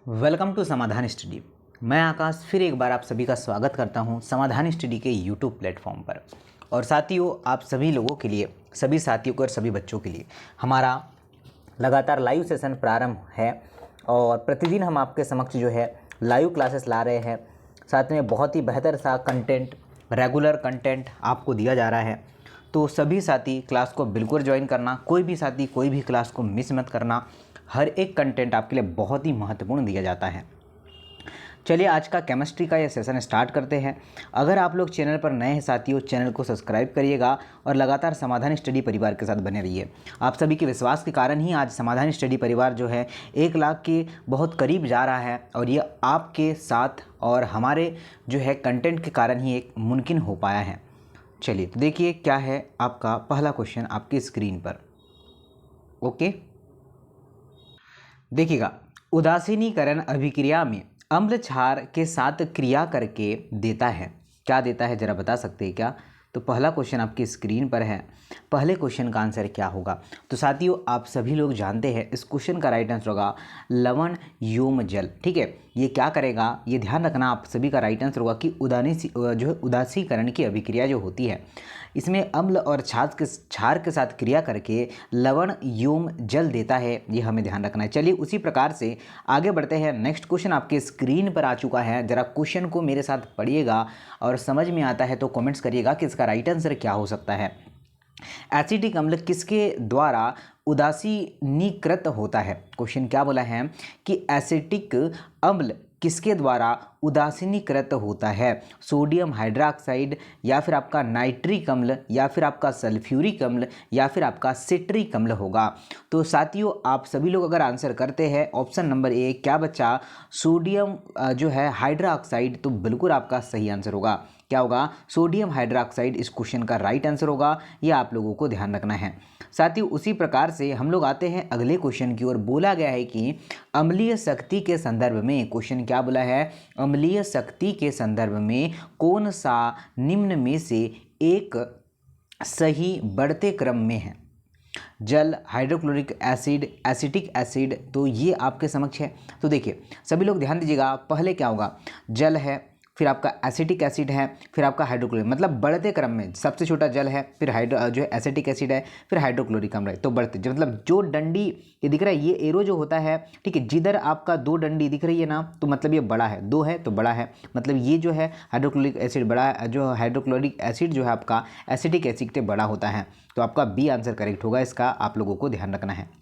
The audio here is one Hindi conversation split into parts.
वेलकम टू समाधान स्टडी। मैं आकाश फिर एक बार आप सभी का स्वागत करता हूं समाधान स्टडी के यूट्यूब प्लेटफॉर्म पर। और साथियों, आप सभी लोगों के लिए, सभी साथियों को और सभी बच्चों के लिए हमारा लगातार लाइव सेशन प्रारंभ है और प्रतिदिन हम आपके समक्ष जो है लाइव क्लासेस ला रहे हैं। साथ में बहुत ही बेहतर सा कंटेंट, रेगुलर कंटेंट आपको दिया जा रहा है। तो सभी साथी क्लास को बिल्कुल ज्वाइन करना, कोई भी साथी कोई भी क्लास को मिस मत करना। हर एक कंटेंट आपके लिए बहुत ही महत्वपूर्ण दिया जाता है। चलिए आज का केमिस्ट्री का ये सेशन स्टार्ट करते हैं। अगर आप लोग चैनल पर नए हैं साथियों, चैनल को सब्सक्राइब करिएगा और लगातार समाधान स्टडी परिवार के साथ बने रहिए। आप सभी के विश्वास के कारण ही आज समाधान स्टडी परिवार जो है 1 लाख के बहुत करीब जा रहा है और ये आपके साथ और हमारे जो है कंटेंट के कारण ही एक मुमकिन हो पाया है। चलिए तो देखिए क्या है आपका पहला क्वेश्चन आपकी स्क्रीन पर। ओके, देखिएगा, उदासीनीकरण अभिक्रिया में अम्ल क्षार के साथ क्रिया करके देता है। क्या देता है जरा बता सकते हैं क्या? तो पहला क्वेश्चन आपकी स्क्रीन पर है। पहले क्वेश्चन का आंसर क्या होगा? तो साथियों, आप सभी लोग जानते हैं इस क्वेश्चन का राइट आंसर होगा लवण योम जल। ठीक है, ये क्या करेगा, ये ध्यान रखना आप सभी का राइट आंसर होगा कि जो है उदासीकरण की अभिक्रिया जो होती है, इसमें अम्ल और क्षार के साथ क्रिया करके लवण योम जल देता है। ये हमें ध्यान रखना है। चलिए उसी प्रकार से आगे बढ़ते हैं। नेक्स्ट क्वेश्चन आपके स्क्रीन पर आ चुका है। जरा क्वेश्चन को मेरे साथ पढ़िएगा और समझ में आता है तो कमेंट्स करिएगा कि इसका राइट आंसर क्या हो सकता है। एसिटिक अम्ल किसके द्वारा उदासीनीकृत होता है? क्वेश्चन क्या बोला है कि एसिटिक अम्ल किसके द्वारा उदासीनीकृत होता है? सोडियम हाइड्रोक्साइड, या फिर आपका नाइट्रिक अम्ल, या फिर आपका सल्फ्यूरिक अम्ल, या फिर आपका सिट्रिक अम्ल होगा। तो साथियों, आप सभी लोग अगर आंसर करते हैं ऑप्शन नंबर ए, क्या बच्चा? सोडियम जो है हाइड्रोक्साइड, तो बिल्कुल आपका सही आंसर होगा। क्या होगा? सोडियम हाइड्रोक्साइड इस क्वेश्चन का राइट आंसर होगा। ये आप लोगों को ध्यान रखना है। साथियों, उसी प्रकार से हम लोग आते हैं अगले क्वेश्चन की ओर। बोला गया है कि अम्लीय शक्ति के संदर्भ में, क्वेश्चन क्या बोला है? अम्लीय शक्ति के संदर्भ में कौन सा निम्न में से एक सही बढ़ते क्रम में है? जल, हाइड्रोक्लोरिक एसिड, एसिटिक एसिड। तो ये आपके समक्ष है। तो देखिए सभी लोग ध्यान दीजिएगा, पहले क्या होगा? जल है, फिर आपका एसिटिक एसिड है, फिर आपका हाइड्रोक्लोरिक, मतलब बढ़ते क्रम में सबसे छोटा जल है, फिर जो है एसिटिक एसिड है, फिर हाइड्रोक्लोरिक अम्ल है। तो बढ़ते मतलब जो डंडी ये दिख रहा है, ये एरो जो होता है, ठीक है, जिधर आपका 2 डंडी दिख रही है ना, तो मतलब ये बड़ा है, 2 है तो बड़ा है, मतलब ये जो है हाइड्रोक्लोरिक एसिड बड़ा है, जो हाइड्रोक्लोरिक एसिड जो है आपका एसिटिक एसिड से बड़ा होता है। तो आपका बी आंसर करेक्ट होगा। इसका आप लोगों को ध्यान रखना है।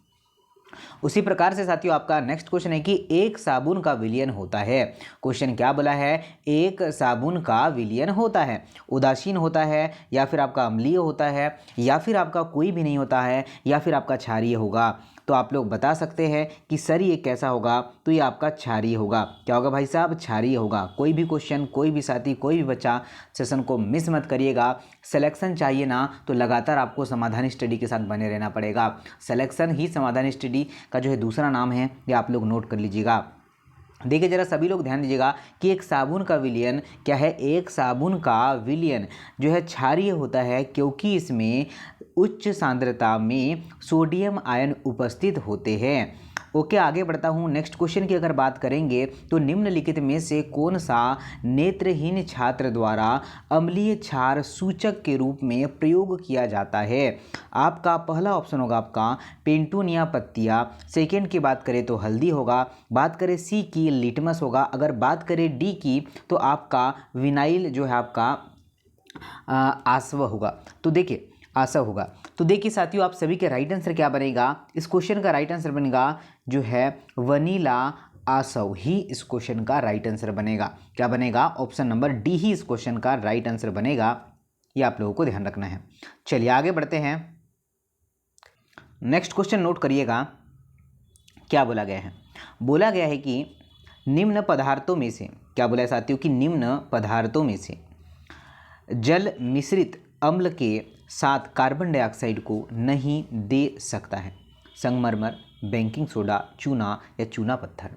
उसी प्रकार से साथियों आपका नेक्स्ट क्वेश्चन है कि एक साबुन का विलयन होता है। क्वेश्चन क्या बोला है? एक साबुन का विलयन होता है। उदासीन होता है, या फिर आपका अम्लीय होता है, या फिर आपका कोई भी नहीं होता है, या फिर आपका क्षारीय होगा। तो आप लोग बता सकते हैं कि सर ये कैसा होगा? तो ये आपका क्षारीय होगा। क्या होगा भाई साहब? क्षारीय होगा। कोई भी क्वेश्चन, कोई भी साथी, कोई भी बच्चा सेशन को मिस मत करिएगा। सिलेक्शन चाहिए ना, तो लगातार आपको समाधान स्टडी के साथ बने रहना पड़ेगा। सिलेक्शन ही समाधान स्टडी का जो है दूसरा नाम है, ये आप लोग नोट कर लीजिएगा। देखिए जरा सभी लोग ध्यान दीजिएगा कि एक साबुन का विलयन क्या है? एक साबुन का विलयन जो है क्षारीय होता है, क्योंकि इसमें उच्च सांद्रता में सोडियम आयन उपस्थित होते हैं। ओके, आगे बढ़ता हूँ। नेक्स्ट क्वेश्चन की अगर बात करेंगे तो निम्नलिखित में से कौन सा नेत्रहीन छात्र द्वारा अम्लीय क्षार सूचक के रूप में प्रयोग किया जाता है? आपका पहला ऑप्शन होगा आपका पेंटूनिया पत्तियाँ, सेकेंड की बात करें तो हल्दी होगा, बात करें सी की लिटमस होगा, अगर बात करें डी की तो आपका विनाइल जो है आपका आसव होगा। तो देखिए आसव होगा। तो देखिए साथियों, आप सभी के राइट आंसर क्या बनेगा? इस क्वेश्चन का राइट आंसर बनेगा जो है वनीला आसव ही इस क्वेश्चन का राइट आंसर बनेगा। क्या बनेगा? ऑप्शन नंबर डी ही इस क्वेश्चन का राइट आंसर बनेगा। ये आप लोगों को ध्यान रखना है। चलिए आगे बढ़ते हैं। नेक्स्ट क्वेश्चन नोट करिएगा, क्या बोला गया है? बोला गया है कि निम्न पदार्थों में से, क्या बोला है साथियों कि निम्न पदार्थों में से जल मिश्रित अम्ल के साथ कार्बन डाइऑक्साइड को नहीं दे सकता है? संगमरमर, बेकिंग सोडा, चूना या चूना पत्थर।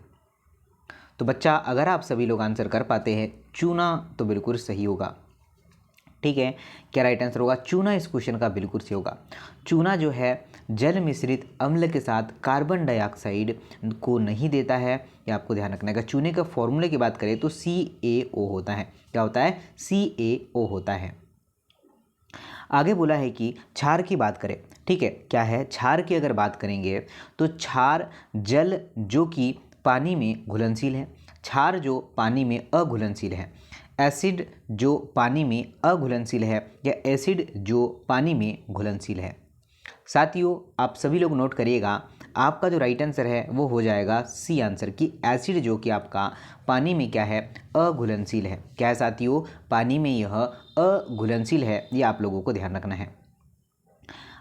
तो बच्चा अगर आप सभी लोग आंसर कर पाते हैं चूना, तो बिल्कुल सही होगा। ठीक है, क्या राइट आंसर होगा? चूना इस क्वेश्चन का बिल्कुल सही होगा। चूना जो है जल मिश्रित अम्ल के साथ कार्बन डाइऑक्साइड को नहीं देता है, ये आपको ध्यान रखना है। अगर चूने का फॉर्मूले की बात करें तो CaO होता है। क्या होता है? CaO होता है। आगे बोला है कि क्षार की बात करें, ठीक है, क्या है क्षार की अगर बात करेंगे तो क्षार जल जो कि पानी में घुलनशील है, क्षार जो पानी में अघुलनशील है, एसिड जो पानी में अघुलनशील है, या एसिड जो पानी में घुलनशील है। साथियों आप सभी लोग नोट करिएगा, आपका जो राइट आंसर है वो हो जाएगा सी आंसर, कि एसिड जो कि आपका पानी में क्या है? अघुलनशील है। क्या है साथियों? पानी में यह अघुलनशील है, ये आप लोगों को ध्यान रखना है।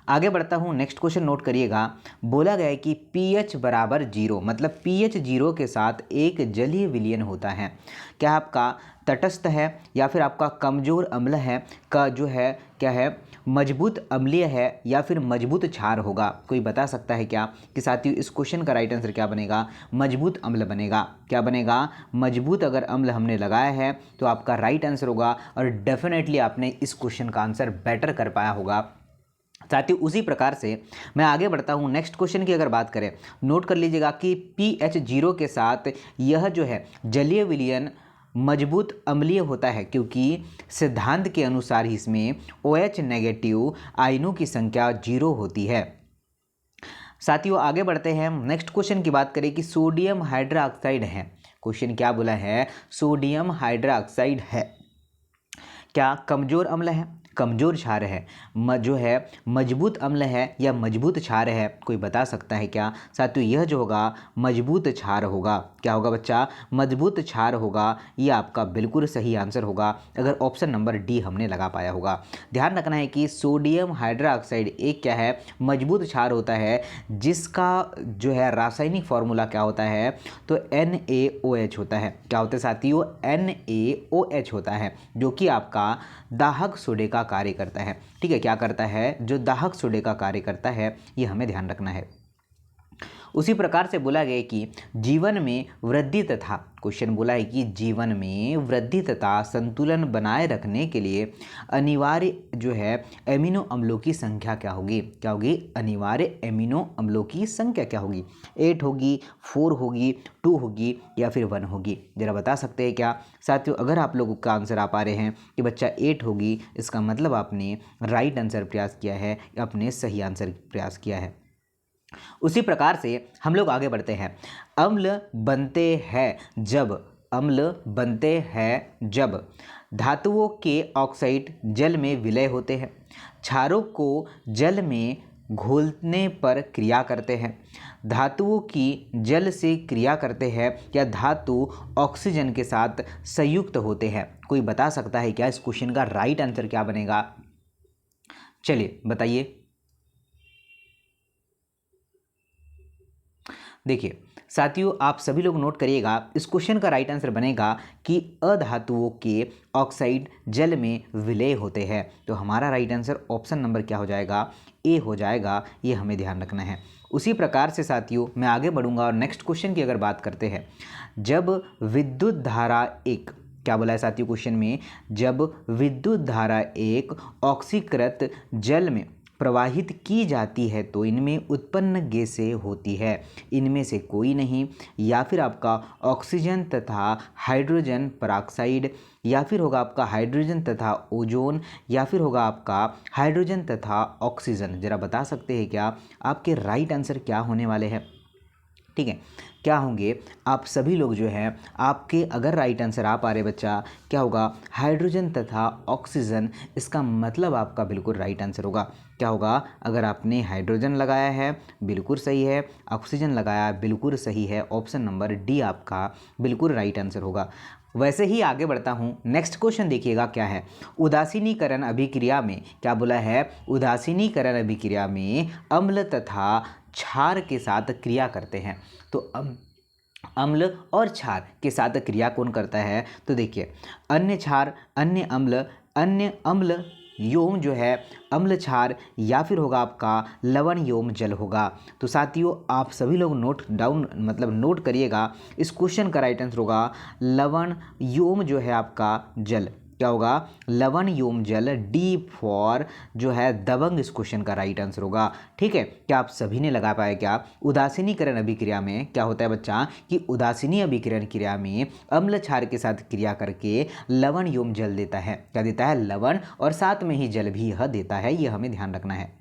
आगे बढ़ता हूँ, नेक्स्ट क्वेश्चन नोट करिएगा। बोला गया है कि pH बराबर 0, मतलब pH 0 के साथ एक जलीय विलयन होता है। क्या आपका तटस्थ है या फिर आपका कमजोर अम्ल है, का जो है क्या है मजबूत अम्लीय है या फिर मजबूत क्षार होगा? कोई बता सकता है क्या कि साथियों इस क्वेश्चन का राइट आंसर क्या बनेगा? मजबूत अम्ल बनेगा। क्या बनेगा? मजबूत अगर अम्ल हमने लगाया है तो आपका राइट आंसर होगा, और डेफिनेटली आपने इस क्वेश्चन का आंसर बेटर कर पाया होगा। साथियों उसी प्रकार से मैं आगे बढ़ता हूं, नेक्स्ट क्वेश्चन की अगर बात करें, नोट कर लीजिएगा कि pH 0 के साथ यह जो है जलीय विलयन मजबूत अम्लीय होता है, क्योंकि सिद्धांत के अनुसार इसमें OH नेगेटिव आयनों की संख्या 0 होती है। साथियों आगे बढ़ते हैं, नेक्स्ट क्वेश्चन की बात करें कि सोडियम हाइड्रोक्साइड है। क्वेश्चन क्या बोला है? सोडियम हाइड्रोक्साइड है, क्या कमजोर अम्ल है, कमजोर क्षार है, जो है मजबूत अम्ल है या मजबूत क्षार है? कोई बता सकता है क्या? साथियों यह जो होगा मजबूत क्षार होगा। क्या होगा बच्चा? मजबूत क्षार होगा, ये आपका बिल्कुल सही आंसर होगा, अगर ऑप्शन नंबर डी हमने लगा पाया होगा। ध्यान रखना है कि सोडियम हाइड्रोक्साइड एक क्या है? मजबूत क्षार होता है, जिसका जो है रासायनिक फॉर्मूला क्या होता है? तो NaOH होता है। क्या होता है साथियों? NaOH होता है, जो कि आपका दाहक सोडे का कार्य करता है। ठीक है, क्या करता है? जो दाहक सोडे का कार्य करता है, ये हमें ध्यान रखना है। उसी प्रकार से बोला गया कि जीवन में वृद्धि तथा, क्वेश्चन बोला है कि जीवन में वृद्धि तथा संतुलन बनाए रखने के लिए अनिवार्य जो है एमिनो अम्लों की संख्या क्या होगी? क्या होगी? अनिवार्य एमिनो अम्लों की संख्या क्या होगी? 8 होगी, 4 होगी, 2 होगी या फिर 1 होगी? जरा बता सकते हैं क्या साथियों? अगर आप लोगों का आंसर आ पा रहे हैं कि बच्चा 8 होगी, इसका मतलब आपने राइट आंसर प्रयास किया है, आपने सही आंसर प्रयास किया है। उसी प्रकार से हम लोग आगे बढ़ते हैं। अम्ल बनते हैं जब, अम्ल बनते हैं जब धातुओं के ऑक्साइड जल में विलय होते हैं, क्षारों को जल में घोलने पर क्रिया करते हैं, धातुओं की जल से क्रिया करते हैं, या धातु ऑक्सीजन के साथ संयुक्त होते हैं? कोई बता सकता है क्या इस क्वेश्चन का राइट आंसर क्या बनेगा? चलिए बताइए। देखिए साथियों आप सभी लोग नोट करिएगा, इस क्वेश्चन का राइट आंसर बनेगा कि अधातुओं के ऑक्साइड जल में विलय होते हैं। तो हमारा राइट आंसर ऑप्शन नंबर क्या हो जाएगा? ए हो जाएगा, ये हमें ध्यान रखना है। उसी प्रकार से साथियों मैं आगे बढ़ूंगा और नेक्स्ट क्वेश्चन की अगर बात करते हैं, जब विद्युत धारा एक, क्या बोला है साथियों क्वेश्चन में? जब विद्युत धारा एक ऑक्सीकृत जल में प्रवाहित की जाती है तो इनमें उत्पन्न गैसें होती है, इनमें से कोई नहीं, या फिर आपका ऑक्सीजन तथा हाइड्रोजन पेरोक्साइड, या फिर होगा आपका हाइड्रोजन तथा ओजोन, या फिर होगा आपका हाइड्रोजन तथा ऑक्सीजन? जरा बता सकते हैं क्या आपके राइट आंसर क्या होने वाले हैं? ठीक है, क्या होंगे आप सभी लोग जो हैं, आपके अगर राइट आंसर आ पा रहे बच्चा, क्या होगा? हाइड्रोजन तथा ऑक्सीजन, इसका मतलब आपका बिल्कुल राइट आंसर होगा। क्या होगा? अगर आपने हाइड्रोजन लगाया है बिल्कुल सही है, ऑक्सीजन लगाया बिल्कुल सही है, ऑप्शन नंबर डी आपका बिल्कुल राइट आंसर होगा। वैसे ही आगे बढ़ता हूँ, नेक्स्ट क्वेश्चन देखिएगा क्या है? उदासीनीकरण अभिक्रिया में, क्या बोला है? उदासीनीकरण अभिक्रिया में अम्ल तथा क्षार के साथ क्रिया करते हैं। तो अम्ल और क्षार के साथ क्रिया कौन करता है? तो देखिए अन्य क्षार, अन्य अम्ल योम जो है अम्ल क्षार, या फिर होगा आपका लवण योम जल होगा। तो साथियों आप सभी लोग नोट डाउन मतलब नोट करिएगा, इस क्वेश्चन का राइट आंसर होगा लवण योम जो है आपका जल। क्या होगा, लवण योम जल, डी फॉर जो है दबंग इस क्वेश्चन का राइट आंसर होगा। ठीक है, क्या आप सभी ने लगा पाया क्या? उदासीनीकरण अभिक्रिया में क्या होता है बच्चा कि उदासीनी अभिकरण क्रिया में अम्ल क्षार के साथ क्रिया करके लवण योम जल देता है। क्या देता है? लवण, और साथ में ही जल भी यह देता है, यह हमें ध्यान रखना है।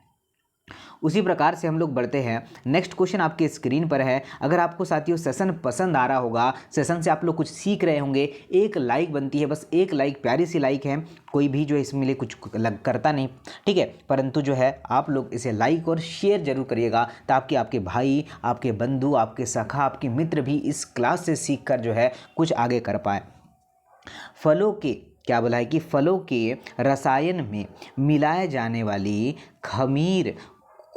उसी प्रकार से हम लोग बढ़ते हैं। नेक्स्ट क्वेश्चन आपके स्क्रीन पर है। अगर आपको साथियों सेशन पसंद आ रहा होगा, सेशन से आप लोग कुछ सीख रहे होंगे, एक लाइक बनती है, बस एक लाइक, प्यारी सी लाइक है, कोई भी जो है इसमें लिए कुछ करता नहीं, ठीक है, परंतु जो है आप लोग इसे लाइक और शेयर जरूर करिएगा ताकि आपके भाई, आपके बंधु, आपके सखा, आपके मित्र भी इस क्लास से सीख कर जो है कुछ आगे कर पाए। फलों के क्या बोला है कि फलों के रसायन में मिलाए जाने वाली खमीर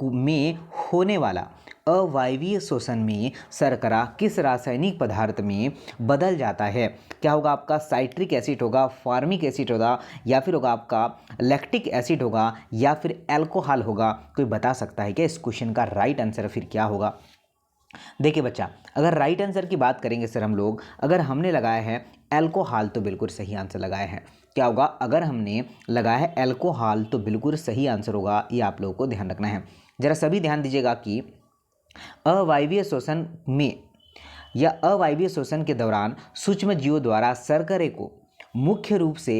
में होने वाला अवायवीय शोषण में शर्करा किस रासायनिक पदार्थ में बदल जाता है? क्या होगा आपका? साइट्रिक एसिड होगा, फार्मिक एसिड होगा, या फिर होगा आपका लैक्टिक एसिड होगा, या फिर अल्कोहल होगा? कोई बता सकता है क्या इस क्वेश्चन का राइट आंसर फिर क्या होगा? देखिए बच्चा, अगर राइट आंसर की बात करेंगे सर हम लोग, अगर हमने लगाया है अल्कोहल तो बिल्कुल सही आंसर लगाया है। क्या होगा? अगर हमने लगाया है अल्कोहल तो बिल्कुल सही आंसर होगा, ये आप लोगों को ध्यान रखना है। जरा सभी ध्यान दीजिएगा कि अवायवीय शोषण में या अवायवीय शोषण के दौरान सूक्ष्म जीवों द्वारा शर्करे को मुख्य रूप से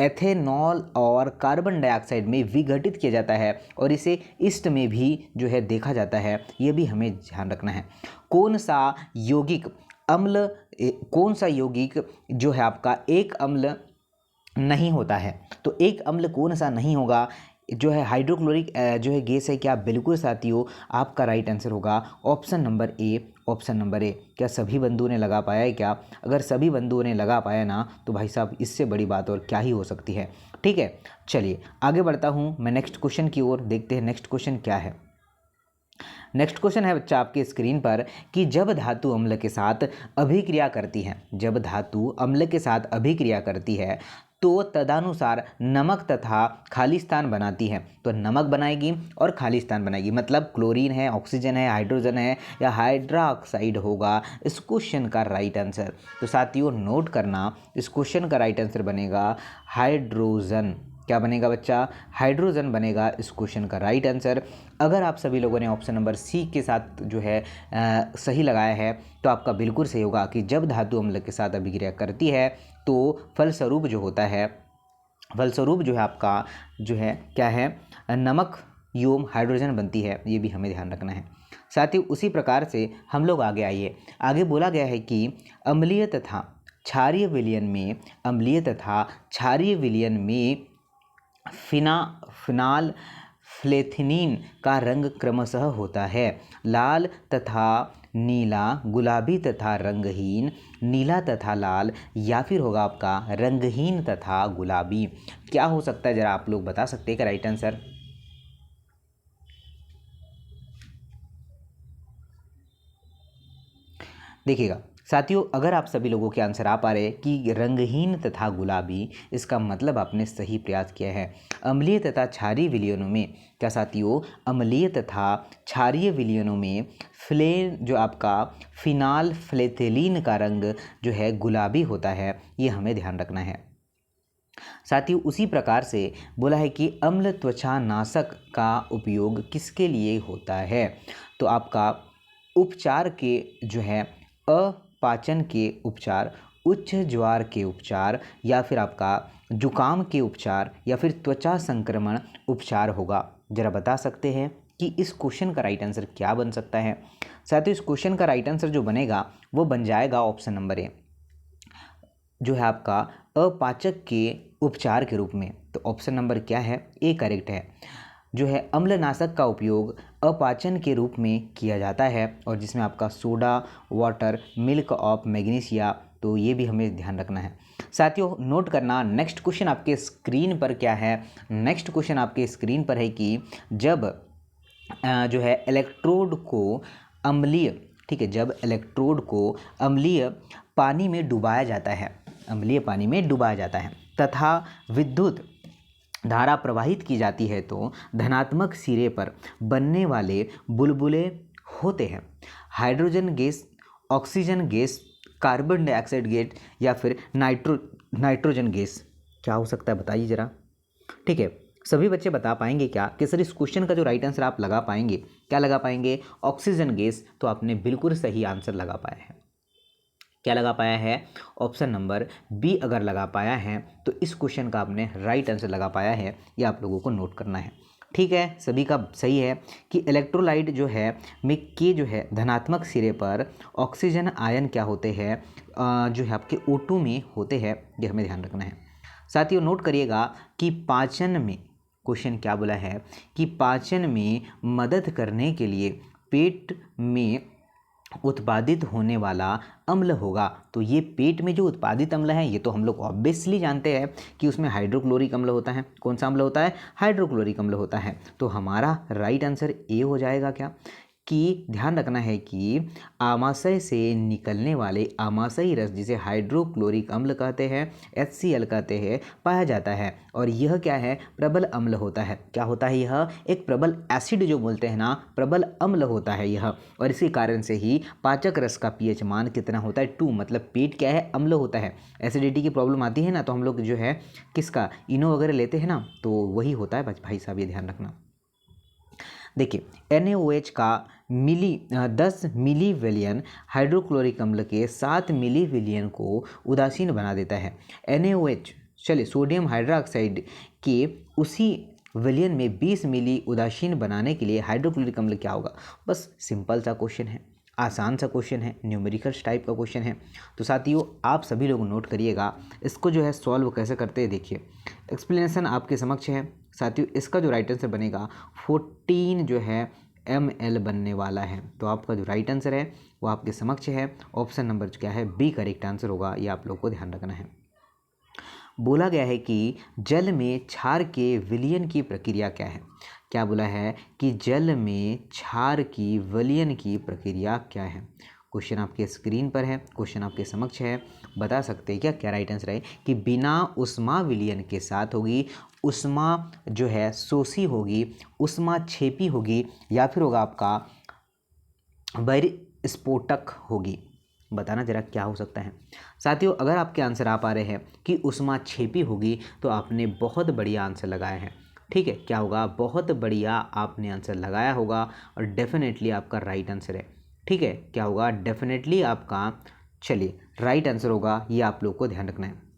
एथेनॉल और कार्बन डाइऑक्साइड में विघटित किया जाता है और इसे ईस्ट में भी जो है देखा जाता है, ये भी हमें ध्यान रखना है। कौन सा यौगिक जो है आपका एक अम्ल नहीं होता है? तो एक अम्ल कौन सा नहीं होगा? जो है हाइड्रोक्लोरिक जो है गैस है। क्या? बिल्कुल साथियों, आपका राइट आंसर होगा option number A, option number A. क्या सभी बंधुओं ने लगा पाया है क्या? अगर सभी बंधुओं ने लगा पाया ना तो भाई साहब इससे बड़ी बात और क्या ही हो सकती है। ठीक है, चलिए आगे बढ़ता हूँ मैं नेक्स्ट क्वेश्चन की ओर। देखते हैं नेक्स्ट क्वेश्चन क्या है। नेक्स्ट क्वेश्चन है बच्चा आपके स्क्रीन पर कि जब धातु अम्ल के साथ अभिक्रिया करती है, जब धातु अम्ल के साथ अभिक्रिया करती है तो तदनुसार नमक तथा खाली स्थान बनाती है। तो नमक बनाएगी और खाली स्थान बनाएगी, मतलब क्लोरीन है, ऑक्सीजन है, हाइड्रोजन है या हाइड्रोक्साइड होगा इस क्वेश्चन का राइट आंसर। तो साथियों नोट करना, इस क्वेश्चन का राइट आंसर बनेगा हाइड्रोजन। क्या बनेगा बच्चा? हाइड्रोजन बनेगा इस क्वेश्चन का राइट आंसर। अगर आप सभी लोगों ने ऑप्शन नंबर सी के साथ जो है सही लगाया है तो आपका बिल्कुल सही होगा कि जब धातु अम्ल के साथ अभिक्रिया करती है तो फलस्वरूप जो होता है, फलस्वरूप जो है आपका जो है क्या है, नमक योम हाइड्रोजन बनती है। ये भी हमें ध्यान रखना है। साथ ही उसी प्रकार से हम लोग आगे आइए। आगे बोला गया है कि अम्लीय तथा क्षारीय विलयन में, अम्लीय तथा क्षारीय विलयन में फिनाल फ्लेथिनीन का रंग क्रमशः होता है लाल तथा नीला, गुलाबी तथा रंगहीन, नीला तथा लाल, या फिर होगा आपका रंगहीन तथा गुलाबी। क्या हो सकता है जरा आप लोग बता सकते हैं क्या राइट आंसर? देखिएगा साथियों, अगर आप सभी लोगों के आंसर आ पा रहे कि रंगहीन तथा गुलाबी, इसका मतलब आपने सही प्रयास किया है। अम्लीय तथा क्षारीय विलयनों में, क्या साथियों, अम्लीय तथा क्षारीय विलयनों में जो आपका फिनाल फ्लेथेलीन का रंग जो है गुलाबी होता है, ये हमें ध्यान रखना है। साथियों उसी प्रकार से बोला है कि अम्ल त्वचा नाशक का उपयोग किसके लिए होता है? तो आपका उपचार के जो है अपाचन के उपचार, उच्च ज्वार के उपचार, या फिर आपका जुकाम के उपचार, या फिर त्वचा संक्रमण उपचार होगा। जरा बता सकते हैं कि इस क्वेश्चन का राइट आंसर क्या बन सकता है? साथियों इस क्वेश्चन का राइट आंसर जो बनेगा वो बन जाएगा ऑप्शन नंबर ए, जो है आपका अपाचक के उपचार के रूप में। तो ऑप्शन नंबर क्या है? ए करेक्ट है। जो है अम्लनाशक का उपयोग अपाचन के रूप में किया जाता है और जिसमें आपका soda water milk of magnesia, तो ये भी हमें ध्यान रखना है। साथियों नोट करना, नेक्स्ट क्वेश्चन आपके स्क्रीन पर क्या है? नेक्स्ट क्वेश्चन आपके स्क्रीन पर है कि जब जो है इलेक्ट्रोड को अम्लीय, ठीक है, जब इलेक्ट्रोड को अम्लीय पानी में डुबाया जाता है, अम्लीय पानी में डुबाया जाता है तथा विद्युत धारा प्रवाहित की जाती है तो धनात्मक सिरे पर बनने वाले बुलबुले होते हैं hydrogen gas, oxygen gas, carbon dioxide gas, या फिर नाइट्रोजन गैस। क्या हो सकता है बताइए ज़रा। ठीक है, सभी बच्चे बता पाएंगे क्या कि सर इस क्वेश्चन का जो राइट आंसर आप लगा पाएंगे, क्या लगा पाएंगे? Oxygen gas. तो आपने बिल्कुल सही आंसर लगा पाया है। क्या लगा पाया है? ऑप्शन नंबर बी अगर लगा पाया है तो इस क्वेश्चन का आपने राइट आंसर लगा पाया है। ये आप लोगों को नोट करना है। ठीक है, सभी का सही है कि इलेक्ट्रोलाइट जो है में के जो है धनात्मक सिरे पर ऑक्सीजन आयन क्या होते हैं, जो है आपके O2 में होते हैं। ये हमें ध्यान रखना है। साथियों नोट करिएगा कि पाचन में, क्वेश्चन क्या बोला है कि पाचन में मदद करने के लिए पेट में उत्पादित होने वाला अम्ल होगा। तो ये पेट में जो उत्पादित अम्ल है ये तो हम लोग ऑब्वियसली जानते हैं कि उसमें हाइड्रोक्लोरिक अम्ल होता है। कौन सा अम्ल होता है? हाइड्रोक्लोरिक अम्ल होता है। तो हमारा राइट आंसर ए हो जाएगा। क्या कि ध्यान रखना है कि आमाशय से निकलने वाले आमाशयी रस जिसे हाइड्रोक्लोरिक अम्ल कहते हैं, HCl कहते हैं, पाया जाता है। और यह क्या है? प्रबल अम्ल होता है। क्या होता है? यह एक प्रबल एसिड जो बोलते हैं ना, प्रबल अम्ल होता है यह। और इसी कारण से ही पाचक रस का pH मान कितना होता है? 2। मतलब पेट क्या है? अम्ल होता है। एसिडिटी की प्रॉब्लम आती है ना तो हम लोग जो है किसका इनो वगैरह लेते हैं ना, तो वही होता है भाई साहब, ये ध्यान रखना। देखिए NaOH का 10 मिली विलियन हाइड्रोक्लोरिक अम्ल के 7 मिली विलियन को उदासीन बना देता है। NaOH, चलिए सोडियम हाइड्रोक्साइड के उसी विलियन में 20 मिली उदासीन बनाने के लिए हाइड्रोक्लोरिक अम्ल क्या होगा? बस सिंपल सा क्वेश्चन है, आसान सा क्वेश्चन है, न्यूमेरिकल्स टाइप का क्वेश्चन है। तो साथियों आप सभी लोग नोट करिएगा, इसको जो है सॉल्व कैसे करते हैं। देखिए एक्सप्लेनेशन आपके समक्ष है। साथियों इसका जो राइट आंसर बनेगा 14 जो है ml बनने वाला है। तो आपका जो राइट आंसर है वो आपके समक्ष है। ऑप्शन नंबर क्या है? बी करेक्ट आंसर होगा। ये आप लोग को ध्यान रखना है। बोला गया है कि जल में क्षार के विलयन की प्रक्रिया क्या है? क्या बोला है कि जल में क्षार की विलयन की प्रक्रिया क्या है? क्वेश्चन आपके स्क्रीन पर है, क्वेश्चन आपके समक्ष है। बता सकते हैं क्या क्या राइट आंसर है? कि बिना उष्मा विलयन के साथ होगी, उष्मा जो है शोषी होगी, उष्मा क्षेपी होगी, या फिर होगा आपका बहिर्स्फोटक होगी। बताना जरा क्या हो सकता है। साथियों अगर आपके आंसर आ पा रहे हैं कि उष्मा क्षेपी होगी तो आपने बहुत बढ़िया आंसर लगाया है। ठीक है, क्या होगा? बहुत बढ़िया आपने आंसर लगाया होगा और डेफिनेटली आपका राइट आंसर है। ठीक है, क्या होगा? डेफिनेटली आपका, चलिए राइट आंसर होगा। ये आप लोग को ध्यान रखना है।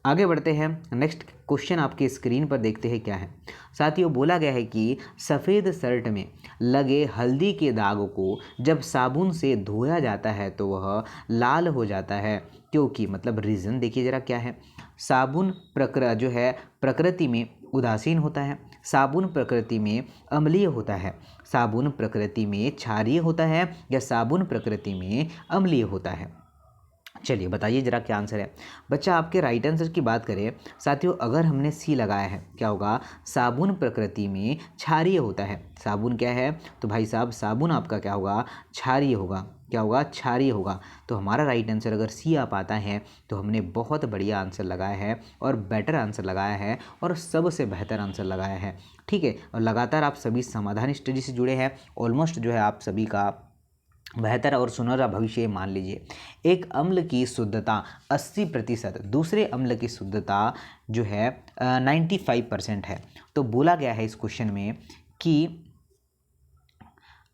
आगे बढ़ते हैं, नेक्स्ट क्वेश्चन आपके स्क्रीन पर देखते हैं क्या है। साथियों बोला गया है कि सफ़ेद शर्ट में लगे हल्दी के दाग को जब साबुन से धोया जाता है तो वह लाल हो जाता है, क्योंकि, मतलब रीज़न देखिए ज़रा क्या है। साबुन जो है प्रकृति में उदासीन होता है, साबुन प्रकृति में अम्लीय होता है, साबुन प्रकृति में क्षारीय होता है, या साबुन प्रकृति में अम्लीय होता है। चलिए बताइए जरा क्या आंसर है। बच्चा आपके राइट आंसर की बात करें साथियों, अगर हमने सी लगाया है, क्या होगा? साबुन प्रकृति में क्षारीय होता है। साबुन क्या है? तो भाई साहब साबुन आपका क्या होगा? क्षारीय होगा। क्या होगा? क्षारीय होगा। तो हमारा राइट आंसर अगर सी आ पाता है तो हमने बहुत बढ़िया आंसर लगाया है और बेटर आंसर लगाया है और सबसे बेहतर आंसर लगाया है। ठीक है, और लगातार आप सभी समाधान स्टडी से जुड़े हैं। ऑलमोस्ट जो है आप सभी का बेहतर और सुनहरा भविष्य मान लीजिए। एक अम्ल की शुद्धता 80%, दूसरे अम्ल की शुद्धता जो है 95% है। तो बोला गया है इस क्वेश्चन में कि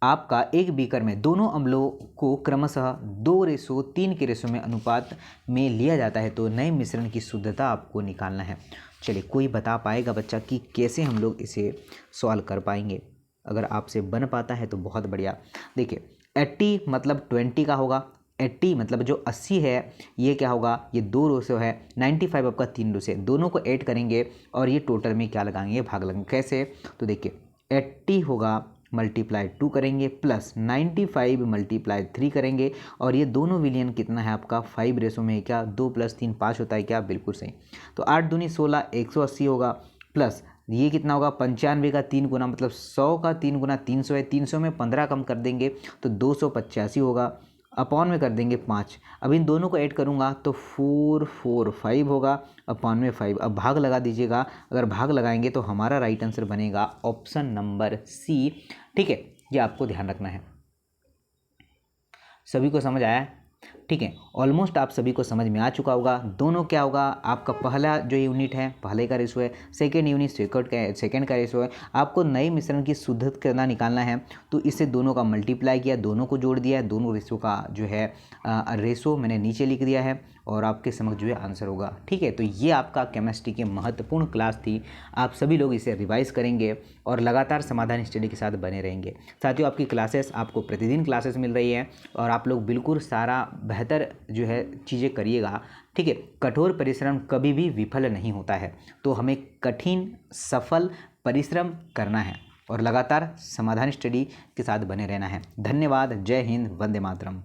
आपका एक बीकर में दोनों अम्लों को क्रमशः 2:3 के रेशो में अनुपात में लिया जाता है, तो नए मिश्रण की शुद्धता आपको निकालना है। चलिए कोई बता पाएगा बच्चा कि कैसे हम लोग इसे सॉल्व कर पाएंगे? अगर आपसे बन पाता है तो बहुत बढ़िया। देखिए 80 मतलब 20 का होगा, 80 मतलब जो 80 है ये क्या होगा? ये 2 रो से है, 95 आपका 3 रो से, दोनों को ऐड करेंगे और ये टोटल में क्या लगाएंगे? भाग लगाएंगे। कैसे? तो देखिए 80 होगा मल्टीप्लाई 2 करेंगे प्लस 95 मल्टीप्लाई 3 करेंगे, और ये दोनों विलियन कितना है आपका? 5 रेशो में है। क्या 2 + 3 5 होता है क्या? बिल्कुल सही। तो 8 दूनी 16 180 होगा, प्लस ये कितना होगा? 95 का 3 गुना, मतलब 100 का 3 गुना 300 है। 300 में 15 कम कर देंगे तो 285 होगा, अपॉन में कर देंगे 5। अब इन दोनों को ऐड करूँगा तो 445 होगा, अपॉन में 5। अब भाग लगा दीजिएगा, अगर भाग लगाएंगे तो हमारा राइट आंसर बनेगा ऑप्शन नंबर सी। ठीक है, ये आपको ध्यान रखना है। सभी को समझ आया? ठीक है, ऑलमोस्ट आप सभी को समझ में आ चुका होगा। दोनों क्या होगा, आपका पहला जो यूनिट है पहले का रेशो है, सेकेंड यूनिट सेकेंड का रेशो है। आपको नए मिश्रण की शुद्धता निकालना है तो इससे दोनों का मल्टीप्लाई किया, दोनों को जोड़ दिया है, दोनों रेशो का जो है रेशो मैंने नीचे लिख दिया है और आपके समझ जो है आंसर होगा। ठीक है, तो ये आपका केमिस्ट्री की महत्वपूर्ण क्लास थी। आप सभी लोग इसे रिवाइज करेंगे और लगातार समाधान स्टडी के साथ बने रहेंगे। साथियों, आपकी क्लासेस आपको प्रतिदिन क्लासेस मिल रही है और आप लोग बिल्कुल सारा बेहतर जो है चीज़ें करिएगा। ठीक है, कठोर परिश्रम कभी भी विफल नहीं होता है, तो हमें कठिन सफल परिश्रम करना है और लगातार समाधान स्टडी के साथ बने रहना है। धन्यवाद। जय हिंद। वंदे मातरम।